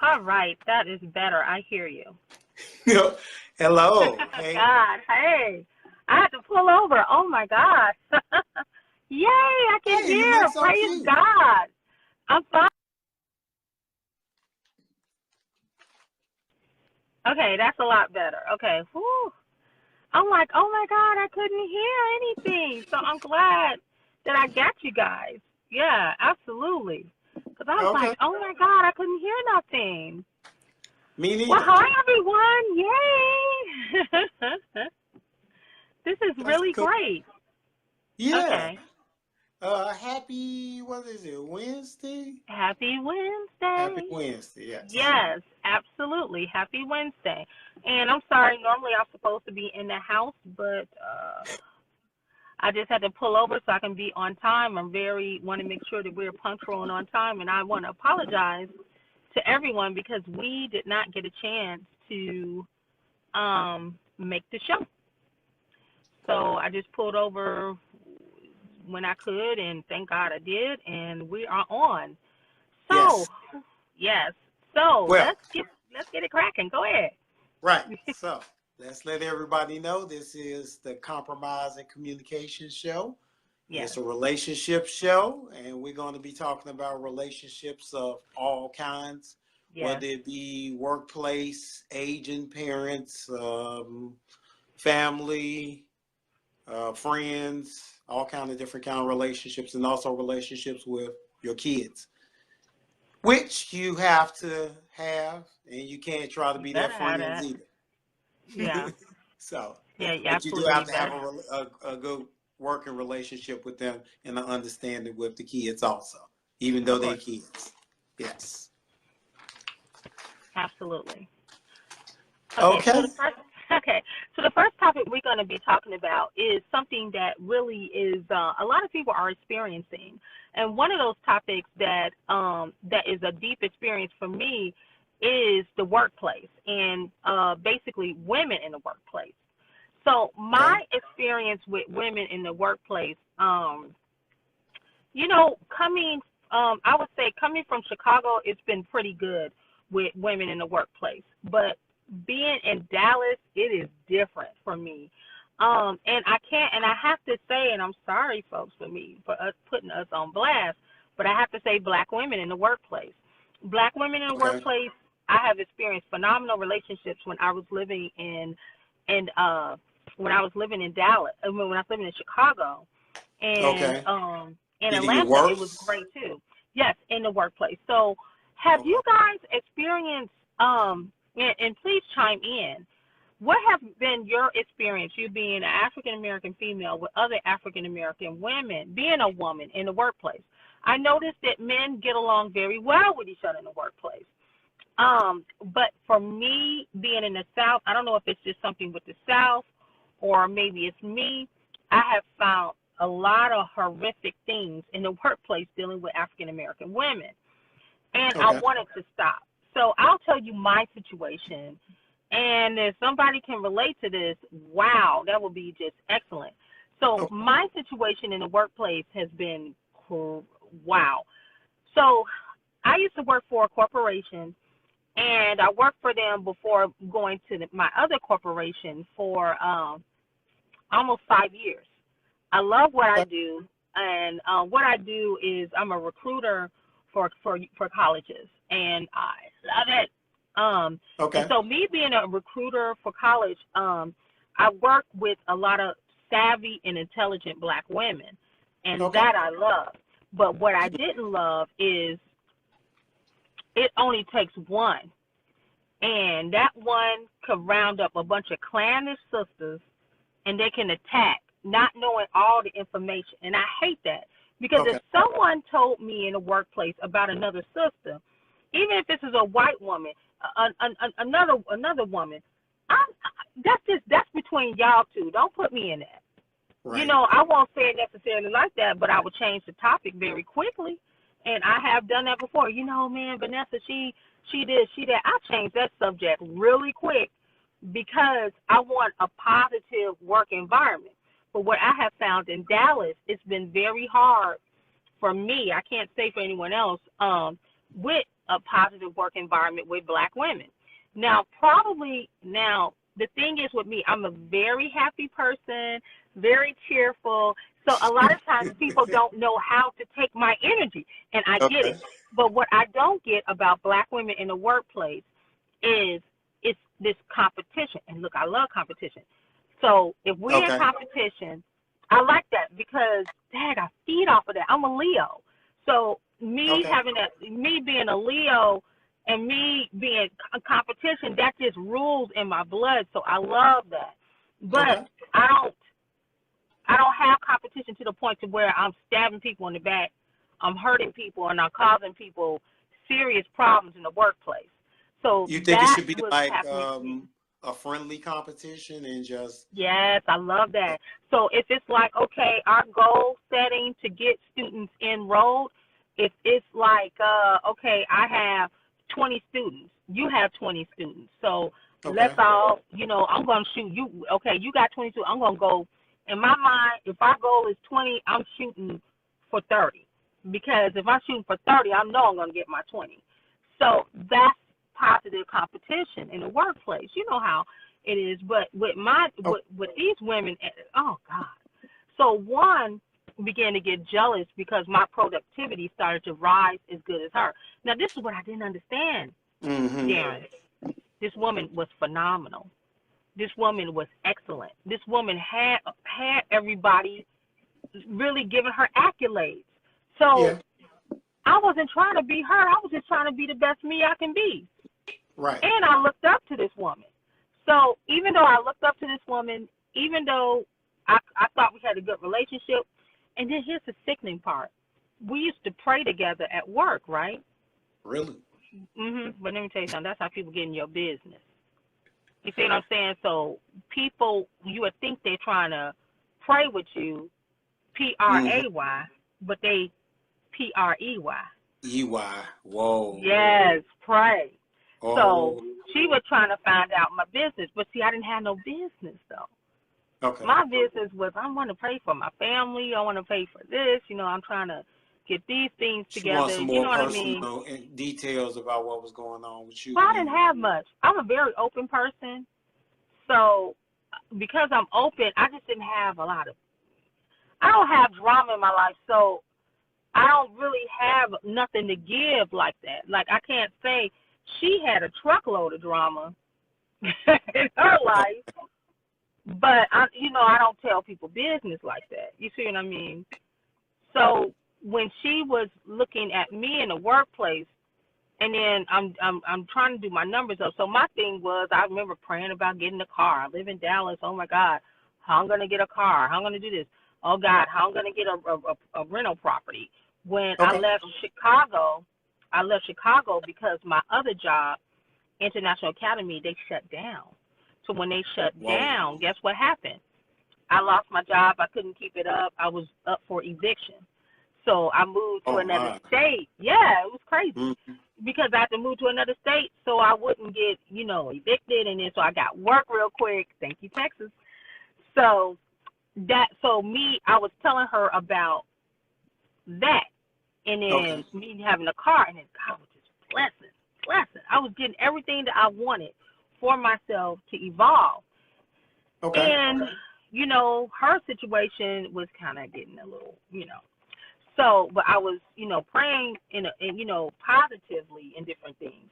All right, that is better. I hear you. Hello. Hey. God, hey, I had to pull over. Oh my God. Yay, I can Hey, you look hear. so Praise cute. God. I'm fine. Okay, that's a lot better. Okay. Whew. I'm like, oh my God, I couldn't hear anything. So I'm glad that I got you guys. Yeah, absolutely. Because I was like, Okay. oh my God, I couldn't hear nothing. Me Well, neither. hi everyone. Yay. This is That's really cool. great. Yeah. Okay. Happy, what is it, Wednesday? Happy Happy Wednesday. Wednesday, yes. Yes, absolutely. Happy Wednesday. And I'm sorry, normally I'm supposed to be in the house, but I just had to pull over so I can be on time. Want to make sure that we're punctual and on time, and I want to apologize to everyone because we did not get a chance to make the show. So I just pulled over when I could, and thank God I did, and we are on. So, Yes. yes. So Well, let's get it cracking. Go ahead. right. So let's let everybody know this is the Compromise and Communication Show. Yes. It's a relationship show, and we're going to be talking about relationships of all kinds, Yes. whether it be workplace, aging parents, family, friends, all kind of different kind of relationships, and also relationships with your kids, which you have to have, and you can't try to You be their better have friends that. Yeah. either. So, Yeah, you but you do absolutely have to have better. a good working relationship with them and an understanding with the kids also, even though Of they course. kids. Yes. Absolutely. Okay, so Okay. the first okay, so the first topic we're going to be talking about is something that really is a lot of people are experiencing, and one of those topics that is a deep experience for me is the workplace and basically women in the workplace. So Okay. my experience with women in the workplace, coming I would say coming from Chicago, it's been pretty good with women in the workplace, but being in Dallas, it is different for me. And I have to say, and I'm sorry, folks, for us putting us on blast, but I have to say, black women in the workplace. Black women in the Okay. workplace, I have experienced phenomenal relationships when I was living in when I was living in Dallas, when I was living in Chicago, and Okay. in Did it get Atlanta, it was worse? great too. Yes, in the workplace. So, have Okay. you guys experienced? And please chime in. What have been your experience, you being an African American female with other African American women, being a woman in the workplace? I noticed that men get along very well with each other in the workplace. But for me, being in the South, I don't know if it's just something with the South or maybe it's me. I have found a lot of horrific things in the workplace dealing with African American women, and I Okay. wanted to stop. So I'll tell you my situation, and if somebody can relate to this, wow, that would be just excellent. So Okay. my situation in the workplace has been wow. So I used to work for a corporation, and I worked for them before going to my other corporation for almost 5 years. I love what I do, and what I do is I'm a recruiter for colleges, and I love it. And Okay. so me being a recruiter for college, I work with a lot of savvy and intelligent black women, and Okay. that I love. But what I didn't love is it only takes one, and that one could round up a bunch of clannish sisters, and they can attack, not knowing all the information. And I hate that because if Okay. someone told me in the workplace about another sister, even if this is a white woman, another woman, that's between y'all two. Don't put me in that. Right. I won't say it necessarily like that, but I would change the topic very quickly, and I have done that before. Man, Vanessa, she did, she did. I changed that subject really quick because I want a positive work environment. But what I have found in Dallas, it's been very hard for me. I can't say for anyone else. With a positive work environment with Black women. Now, the thing is with me, I'm a very happy person, very cheerful. So a lot of times people don't know how to take my energy, and I get Okay. it. But what I don't get about Black women in the workplace is it's this competition. And look, I love competition. So if we're in Okay. competition, I like that because, dang, I feed off of that. I'm a Leo. So me Okay. being a Leo and me being a competition, that just rules in my blood. So I love that. But Okay. I don't have competition to the point to where I'm stabbing people in the back, I'm hurting people, and I'm causing people serious problems in the workplace. So You think it that should be was like happening to me. a friendly competition and just Yes, I love that. So if it's like, okay, our goal setting to get students enrolled, if it's like, okay, I have 20 students, you have 20 students. So let's okay. all, I'm going to shoot you. Okay, you got 22. I'm going to go. In my mind, if our goal is 20, I'm shooting for 30. Because if I'm shooting for 30, I know I'm going to get my 20. So that's positive competition in the workplace. You know how it is, but Oh, with these women, oh God. So one began to get jealous because my productivity started to rise as good as her. Now this is what I didn't understand, mm-hmm. Darin. This woman was phenomenal. This woman was excellent. This woman had everybody really giving her accolades. So Yeah. I wasn't trying to be her. I was just trying to be the best me I can be. Right. And I looked up to this woman. So even though I looked up to this woman, even though I thought we had a good relationship, and then here's the sickening part. We used to pray together at work, right? Really? But let me tell you something. That's how people get in your business. You see what I'm saying? So people, you would think they're trying to pray with you, Mm-hmm. Pray, but they Prey. EY. Whoa. Yes, pray. So Oh. she was trying to find out my business, but see, I didn't have no business though. Okay. My business was I want to pray for my family. I want to pay for this. I'm trying to get these things She wants together. some You more know what I mean? personal details about what was going on with you Well, I and didn't you. have much. I'm a very open person. So because I'm open, I just didn't have a lot of, I don't have drama in my life. So I don't really have nothing to give like that. Like I can't say she had a truckload of drama in her Oh, life, but I don't tell people business like that. You see what I mean? So when she was looking at me in the workplace, and then I'm trying to do my numbers up. So my thing was, I remember praying about getting a car. I live in Dallas. Oh my God, how I'm gonna get a car? How I'm gonna do this? Oh God, how I'm gonna get a rental property? When okay. I left Chicago because my other job, International Academy, they shut down. So when they shut Whoa. down, guess what happened? I lost my job. I couldn't keep it up. I was up for eviction. So I moved to Oh another my. state. Yeah, it was crazy Mm-hmm. because I had to move to another state so I wouldn't get, evicted. And then so I got work real quick. Thank you, Texas. So I was telling her about that, and Okay. then me having a car, and then God was just blessing. I was getting everything that I wanted for myself to evolve. Okay. And, her situation was kind of getting a little, So, but I was, praying positively in different things.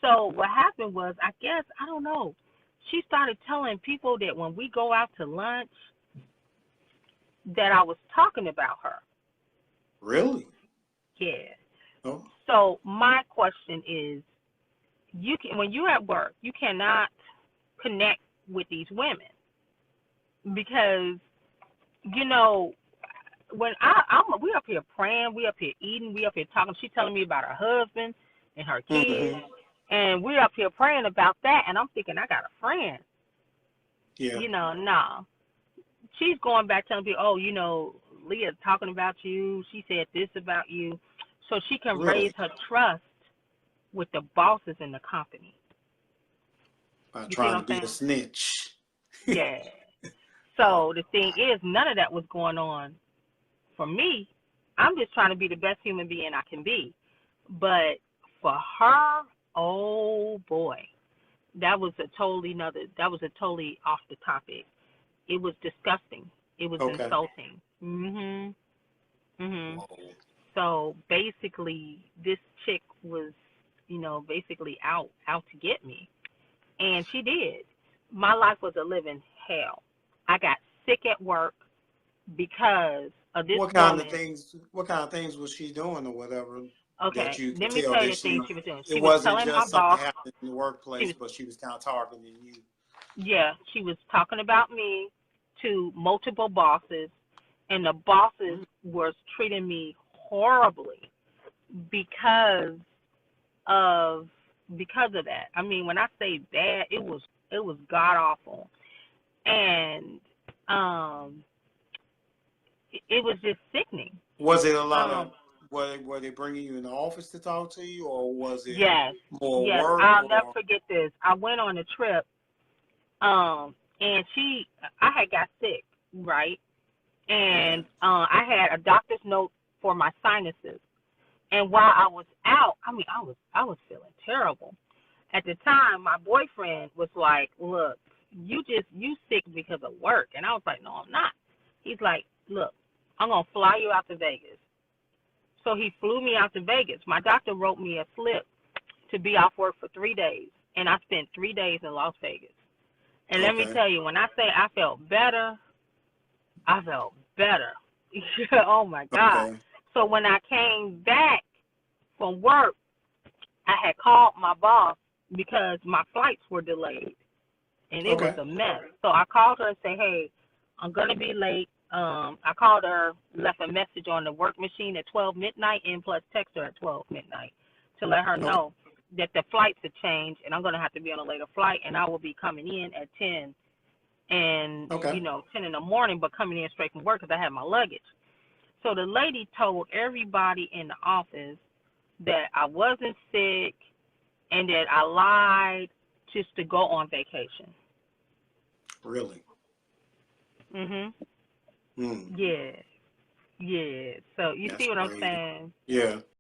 So what happened was, I guess, I don't know, she started telling people that when we go out to lunch, that I was talking about her. Really? Yeah. Oh. So my question is, when you're at work, you cannot connect with these women because, when we up here praying, we up here eating, we up here talking. She telling me about her husband and her kids, Mm-hmm. and we're up here praying about that. And I'm thinking, I got a friend. Yeah. No. She's going back telling people, oh, Leah's talking about you. She said this about you, so she can raise Really? her trust with the bosses in the company. By You see what trying I'm to be a saying? snitch. Yeah. Oh. So the thing is, none of that was going on for me. I'm just trying to be the best human being I can be. But for her, oh boy, that was a totally off the topic. It was disgusting. It was Okay. insulting. Whoa. So basically, this chick was, basically out to get me, and she did. My life was a living hell. I got sick at work because of this woman. What kind of things was she doing or whatever that Okay, you could let me tell tell you that the things she was doing. it She was wasn't telling my just something boss. happening in the She workplace, was, but she was kind of targeting you? yeah, she was talking about me to multiple bosses, and the bosses was treating me horribly because of that. I mean, when I say bad, it was god awful, and um, it was just sickening. Was it a lot of Um, were they bringing you in the office to talk to you, or was it yes, more yes, work? I'll never Or forget this. I went on a trip, and I had got sick, right, okay, and I had a doctor's note for my sinuses. And while I was out, I mean, I was feeling terrible. At the time, my boyfriend was like, "Look, you sick because of work," and I was like, "No, I'm not." He's like, "Look, I'm gonna fly you out to Vegas." So he flew me out to Vegas. My doctor wrote me a slip to be off work for 3 days, and I spent 3 days in Las Vegas. And let me okay, tell you, when I say I felt better, I felt better. Oh my God. okay, So when I came back from work, I had called my boss because my flights were delayed and it was okay, a mess. So I called her and said, "Hey, I'm gonna be late." I called her, left a message on the work machine at 12 midnight, and plus text her at 12 midnight to let her okay, know that the flights had changed and I'm gonna have to be on a later flight and I will be coming in at 10 and okay. 10 in the morning, but coming in straight from work because I had my luggage. So the lady told everybody in the office that I wasn't sick and that I lied just to go on vacation. Really? Mhm. Hmm. Yeah. Yeah. So you see That's what I'm crazy. saying? Yeah.